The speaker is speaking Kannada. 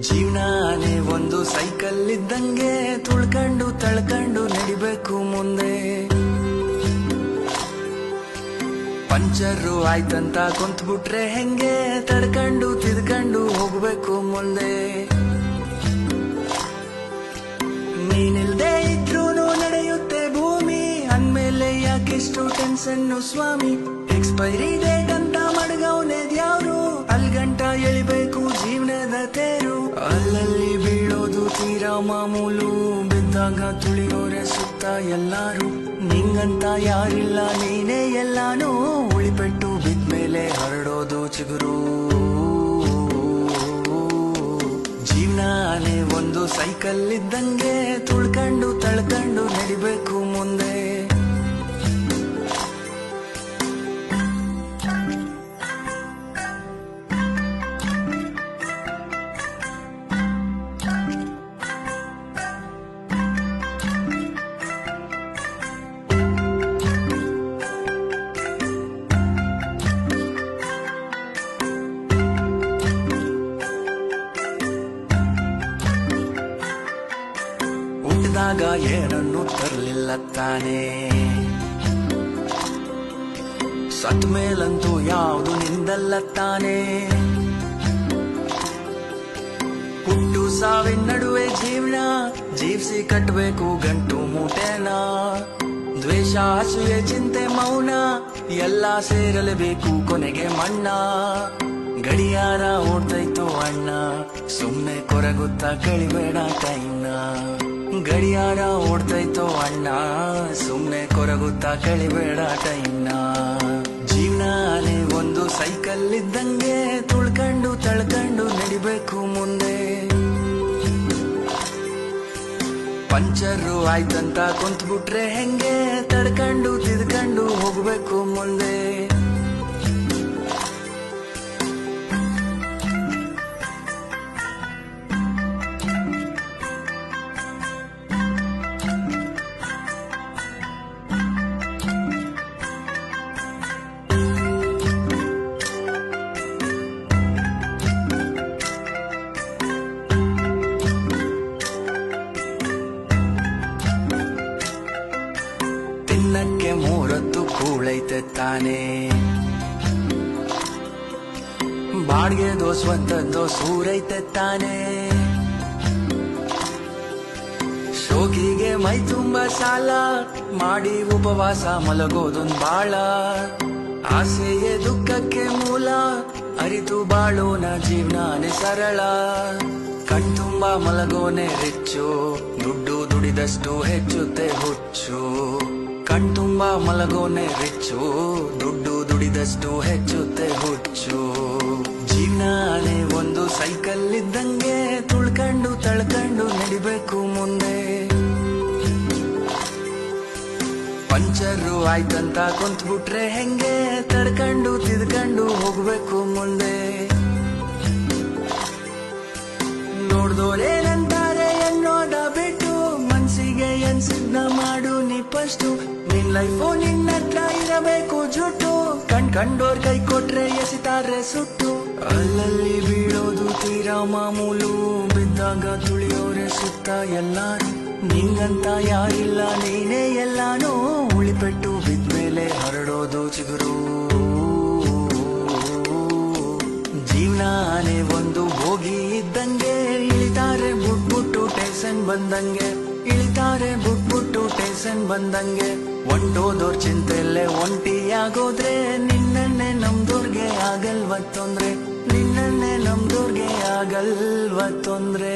ಜೀವನಾನೇ ಒಂದು ಸೈಕಲ್ ಇದ್ದಂಗೆ ತುಳ್ಕೊಂಡು ತಳ್ಕೊಂಡು ನಡಿಬೇಕು ಮುಂದೆ. ಪಂಚರು ಆಯ್ತಂತ ಕುಂತ್ಬಿಟ್ರೆ ಹೆಂಗೆ ತಡ್ಕೊಂಡು ತಿದ್ಕೊಂಡು ಹೋಗ್ಬೇಕು ಮುಂದೆ. ನೀನಿಲ್ದೇ ಇದ್ರೂನು ನಡೆಯುತ್ತೆ ಭೂಮಿ, ಅಂದ್ಮೇಲೆ ಯಾಕಿಷ್ಟು ಟೆನ್ಷನ್ನು ಸ್ವಾಮಿ. ಎಕ್ಸ್ಪೈರಿ ಡೇಟ್ ಅಂತ ಮಡ್ಗವ್ನೆದ್ಯಾವ್ರು, ಅಲ್ಗಂಟ ಎಳಿಬೇಕು ಜೀವನದ ತೇರು. ಅಲ್ಲಲ್ಲಿ ಬೀಳೋದು ತೀರಾ ಮಾಮೂಲು, ಬಿದ್ದಾಗ ತುಳಿಯೋರೆ ಸುತ್ತ ಎಲ್ಲಾರು. ನಿಂಗಂತ ಯಾರಿಲ್ಲ ನೀನೇ ಎಲ್ಲಾನು, ಉಳಿಪೆಟ್ಟು ಬಿದ್ಮೇಲೆ ಹರಡೋದು ಚಿಗುರು. ಜೀವನಾನೇ ಒಂದು ಸೈಕಲ್ ಇದ್ದಂಗೆ ತುಳ್ಕೊಂಡು ತಳ್ಕೊಂಡು ನಡಿಬೇಕು ಮುಂದೆ. ಹುಟ್ಟಿದಾಗ ಏನನ್ನು ತರಲಿಲ್ಲ ತಾನೇ, ಸತ್ ಮೇಲಂತೂ ಯಾವುದು ನಿಂದಲ್ಲ ತಾನೇ. ಹುಟ್ಟು ಸಾವಿನ ನಡುವೆ ಜೀವನ ಜೀವಿಸಿ ಕಟ್ಟಬೇಕು ಗಂಟು ಮೂಟೆನ. ದ್ವೇಷ ಅಸೂಯೆ ಚಿಂತೆ ಮೌನ ಎಲ್ಲ ಸೇರಲೇಬೇಕು ಕೊನೆಗೆ ಮಣ್ಣ. ಗಡಿಯಾರ ಓಡ್ತೈತೋ ಅಣ್ಣ, ಸುಮ್ನೆ ಕೊರಗುತ್ತಾ ಕಳಿಬೇಡ ಟೈಮ್ನ. ಗಡಿಯಾರ ಓಡ್ತೈತೋ ಅಣ್ಣ, ಸುಮ್ನೆ ಕೊರಗುತ್ತಾ ಕಳಿಬೇಡ ಟೈಮ್ನ. ಜೀವನಾನೇ ಒಂದು ಸೈಕಲ್ ಇದ್ದಂಗೆ ತುಳ್ಕೊಂಡು ತಳ್ಕೊಂಡು ನಡಿಬೇಕು ಮುಂದೆ. ಪಂಚರು ಆಯ್ತಂತ ಕುಂತ್ಬಿಟ್ರೆ ಹೆಂಗೆ ತಡ್ಕೊಂಡು ತಿದ್ಕೊಂಡು ಹೋಗ್ಬೇಕು ಮುಂದೆ. ತಿನ್ನಕ್ಕೆ ಮೂರತ್ತು ಕೂಳೈತೆ ತಾನೇ, ಬಾಡ್ಗೆದೋ ಸ್ವಂತದ್ದೋ ಸೂರೈತೆ ತಾನೇ. ಶೋಕಿಗೆ ಮೈ ತುಂಬ ಸಾಲ ಮಾಡಿ ಉಪವಾಸ ಮಲಗೋದೊಂದು ಬಾಳ. ಆಸೆಯೇ ದುಃಖಕ್ಕೆ ಮೂಲ, ಅರಿತು ಬಾಳೋನ ಜೀವನಾನೇ ಸರಳ. ಕಣ್ತುಂಬ ಮಲಗೋನೆ ರಿಚ್ಚು, ದುಡ್ಡು ದುಡಿದಷ್ಟು ಹೆಚ್ಚುತ್ತೆ ಹುಚ್ಚು. ಕಣ್ತುಂಬ ಮಲಗೋನೆ ರಿಚ್ಚು, ದುಡ್ಡು ದುಡಿದಷ್ಟು ಹೆಚ್ಚುತ್ತೆ ಹುಚ್ಚು. ಜೀವನಾನೇ ಒಂದು ಸೈಕಲ್ ಇದ್ದಂಗೆ ತುಳ್ಕೊಂಡು ತಳ್ಕೊಂಡು ನಡಿಬೇಕು ಮುಂದೆ. ಪಂಚರು ಆಯ್ತಂತ ಕುಂತ್ಬಿಟ್ರೆ ಹೆಂಗೆ ತಡ್ಕೊಂಡು ತಿದ್ಕೊಂಡು ಹೋಗ್ಬೇಕು ಮುಂದೆ. ನೋಡ್ದೋರೇನಂತಾರೆ ಅನ್ನೋದ ಬಿಟ್ಟು, ಮನ್ಸಿಗೆ ಎನ್ಸಿದ್ನ ಮಾಡು ನೀ ಫಸ್ಟು. ನಿನ್ ಲೈಫು ನಿನ್ನ ಹತ್ರ ಇರಬೇಕು ಜುಟ್ಟು, ಕಂಡೋರ್ ಕೈ ಕೊಟ್ರೆ ಎಸಿತಾರೆ ಸುಟ್ಟು. ಅಲ್ಲಲ್ಲಿ ಬೀಳೋದು ತೀರಾ ಮಾಮೂಲು, ಬಿದ್ದಾಗ ತುಳಿಯೋರೆ ಸುತ್ತ ಎಲ್ಲಾರು. ನಿಂಗಂತ ಯಾರಿಲ್ಲ ನೀನೇ ಎಲ್ಲಾನು, ಉಳಿಪೆಟ್ಟು ಬಿದ್ಮೇಲೆ ಹರಡೋದು ಚಿಗುರು. ಜೀವನಾನೇ ಒಂದು ಹೋಗಿ ಇದ್ದಂಗೆ, ಇಳಿತಾರೆ ಬುಟ್ಬುಟ್ಟು ಟೇಷನ್ ಬಂದಂಗೆ. ಇಳಿತಾರೆ ಬುಟ್ಬುಟ್ಟು ಟೇಷನ್ ಬಂದಂಗೆ. ಒಂಟೋದೋರ್ ಚಿಂತೆಯಲ್ಲೇ ಒಂಟಿಯಾಗೋದ್ರೆ, ನಿನ್ನನ್ನೇ ನಮ್ದೋರ್ಗೆ ಆಗಲ್ವ ತೊಂದ್ರೆ. ನಿನ್ನನ್ನೇ ನಮ್ದೋರ್ಗೆ ಆಗಲ್ವ ತೊಂದ್ರೆ.